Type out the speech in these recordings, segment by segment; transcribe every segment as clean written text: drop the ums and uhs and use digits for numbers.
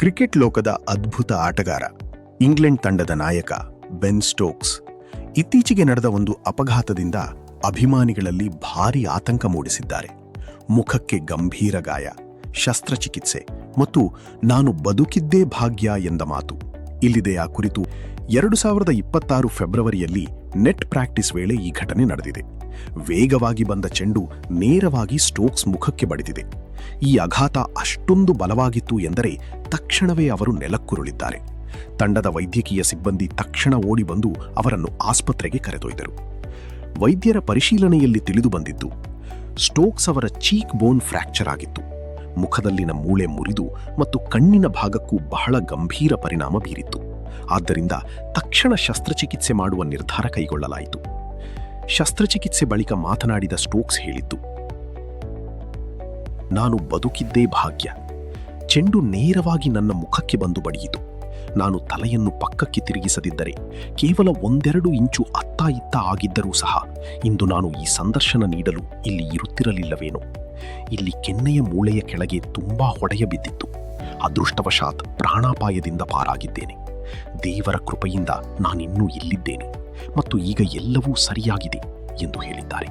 Cricket ಲೋಕದ ಅದ್ಭುತ ಆಟಗಾರ, ಇಂಗ್ಲೆಂಡ್ ತಂಡದ ನಾಯಕ ಬೆನ್ ಸ್ಟೋಕ್ಸ್ ಇತ್ತೀಚೆಗೆ ನಡೆದ ಒಂದು ಅಪಘಾತದಿಂದ ಅಭಿಮಾನಿಗಳಲ್ಲಿ ಭಾರೀ ಆತಂಕ ಮೂಡಿಸಿದ್ದಾರೆ. ಮುಖಕ್ಕೆ ಗಂಭೀರ ಗಾಯ, ಶಸ್ತ್ರಚಿಕಿತ್ಸೆ ಮತ್ತು ನಾನು ಬದುಕಿದ್ದೇ ಭಾಗ್ಯ ಎಂದ ಮಾತು. ಇಲ್ಲಿದೆ ಆ ಕುರಿತು. 2026 ಫೆಬ್ರವರಿಯಲ್ಲಿ ನೆಟ್ ಪ್ರಾಕ್ಟೀಸ್ ವೇಳೆ ಈ ಘಟನೆ ನಡೆದಿದೆ. ವೇಗವಾಗಿ ಬಂದ ಚೆಂಡು ನೇರವಾಗಿ ಸ್ಟೋಕ್ಸ್ ಮುಖಕ್ಕೆ ಬಡಿದಿದೆ. ಈ ಆಘಾತ ಅಷ್ಟೊಂದು ಬಲವಾಗಿತ್ತು ಎಂದರೆ ತಕ್ಷಣವೇ ಅವರು ನೆಲಕ್ಕುರುಳಿದ್ದಾರೆ. ತಂಡದ ವೈದ್ಯಕೀಯ ಸಿಬ್ಬಂದಿ ತಕ್ಷಣ ಓಡಿ ಬಂದು ಅವರನ್ನು ಆಸ್ಪತ್ರೆಗೆ ಕರೆದೊಯ್ದರು. ವೈದ್ಯರ ಪರಿಶೀಲನೆಯಲ್ಲಿ ತಿಳಿದು ಬಂದಿದ್ದು, ಸ್ಟೋಕ್ಸ್ ಅವರ ಚೀಕ್ ಬೋನ್ ಫ್ರ್ಯಾಕ್ಚರ್ ಆಗಿತ್ತು. ಮುಖದಲ್ಲಿನ ಮೂಳೆ ಮುರಿದು ಮತ್ತು ಕಣ್ಣಿನ ಭಾಗಕ್ಕೂ ಬಹಳ ಗಂಭೀರ ಪರಿಣಾಮ ಬೀರಿತ್ತು. ಆದ್ದರಿಂದ ತಕ್ಷಣ ಶಸ್ತ್ರಚಿಕಿತ್ಸೆ ಮಾಡುವ ನಿರ್ಧಾರ ಕೈಗೊಳ್ಳಲಾಯಿತು. ಶಸ್ತ್ರಚಿಕಿತ್ಸೆ ಬಳಿಕ ಮಾತನಾಡಿದ ಸ್ಟೋಕ್ಸ್ ಹೇಳಿದ್ದು, ನಾನು ಬದುಕಿದ್ದೇ ಭಾಗ್ಯ. ಚೆಂಡು ನೇರವಾಗಿ ನನ್ನ ಮುಖಕ್ಕೆ ಬಂದು ಬಡಿಯಿತು. ನಾನು ತಲೆಯನ್ನು ಪಕ್ಕಕ್ಕೆ ತಿರುಗಿಸದಿದ್ದರೆ, ಕೇವಲ 1-2 ಇಂಚು ಅತ್ತ ಇತ್ತ ಆಗಿದ್ದರೂ ಸಹ ಇಂದು ನಾನು ಈ ಸಂದರ್ಶನ ನೀಡಲು ಇಲ್ಲಿ ಇರುತ್ತಿರಲಿಲ್ಲವೇನೋ. ಇಲ್ಲಿ ಕೆನ್ನೆಯ ಮೂಳೆಯ ಕೆಳಗೆ ತುಂಬಾ ಹೊಡೆಯ ಬಿದ್ದಿತ್ತು. ಅದೃಷ್ಟವಶಾತ್ ಪ್ರಾಣಾಪಾಯದಿಂದ ಪಾರಾಗಿದ್ದೇನೆ. ದೇವರ ಕೃಪೆಯಿಂದ ನಾನಿನ್ನೂ ಇಲ್ಲಿದ್ದೇನೆ ಮತ್ತು ಈಗ ಎಲ್ಲವೂ ಸರಿಯಾಗಿದೆ ಎಂದು ಹೇಳಿದ್ದಾರೆ.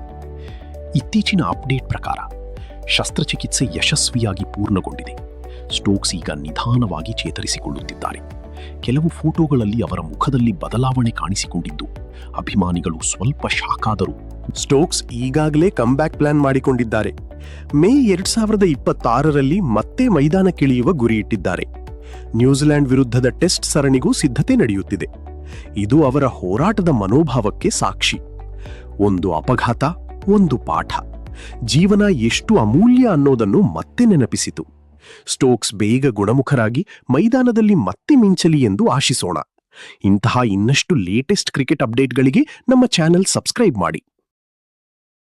ಇತ್ತೀಚಿನ ಅಪ್ಡೇಟ್ ಪ್ರಕಾರ ಶಸ್ತ್ರಚಿಕಿತ್ಸೆ ಯಶಸ್ವಿಯಾಗಿ ಪೂರ್ಣಗೊಂಡಿದೆ. ಸ್ಟೋಕ್ಸ್ ಈಗ ನಿಧಾನವಾಗಿ ಚೇತರಿಸಿಕೊಳ್ಳುತ್ತಿದ್ದಾರೆ. ಕೆಲವು ಫೋಟೋಗಳಲ್ಲಿ ಅವರ ಮುಖದಲ್ಲಿ ಬದಲಾವಣೆ ಕಾಣಿಸಿಕೊಂಡಿದ್ದು ಅಭಿಮಾನಿಗಳು ಸ್ವಲ್ಪ ಶಾಕ್ ಆದರು. ಸ್ಟೋಕ್ಸ್ ಈಗಾಗಲೇ ಕಮ್ಬ್ಯಾಕ್ ಪ್ಲಾನ್ ಮಾಡಿಕೊಂಡಿದ್ದಾರೆ. ಮೇ 2026ರಲ್ಲಿ ಮತ್ತೆ ಮೈದಾನಕ್ಕಿಳಿಯುವ ಗುರಿ ಇಟ್ಟಿದ್ದಾರೆ. ನ್ಯೂಜಿಲೆಂಡ್ ವಿರುದ್ಧದ ಟೆಸ್ಟ್ ಸರಣಿಗೂ ಸಿದ್ಧತೆ ನಡೆಯುತ್ತಿದೆ. ಇದು ಅವರ ಹೋರಾಟದ ಮನೋಭಾವಕ್ಕೆ ಸಾಕ್ಷಿ. ಒಂದು ಅಪಘಾತ, ಒಂದು ಪಾಠ, ಜೀವನ ಎಷ್ಟು ಅಮೂಲ್ಯ ಅನ್ನೋದನ್ನು ಮತ್ತೆ ನೆನಪಿಸಿತು. ಸ್ಟೋಕ್ಸ್ ಬೇಗ ಗುಣಮುಖರಾಗಿ ಮೈದಾನದಲ್ಲಿ ಮತ್ತೆ ಮಿಂಚಲಿ ಎಂದು ಆಶಿಸೋಣ. ಇಂತಹ ಇನ್ನಷ್ಟು ಲೇಟೆಸ್ಟ್ ಕ್ರಿಕೆಟ್ ಅಪ್ಡೇಟ್ಗಳಿಗೆ ನಮ್ಮ ಚಾನೆಲ್ ಸಬ್ಸ್ಕ್ರೈಬ್ ಮಾಡಿ.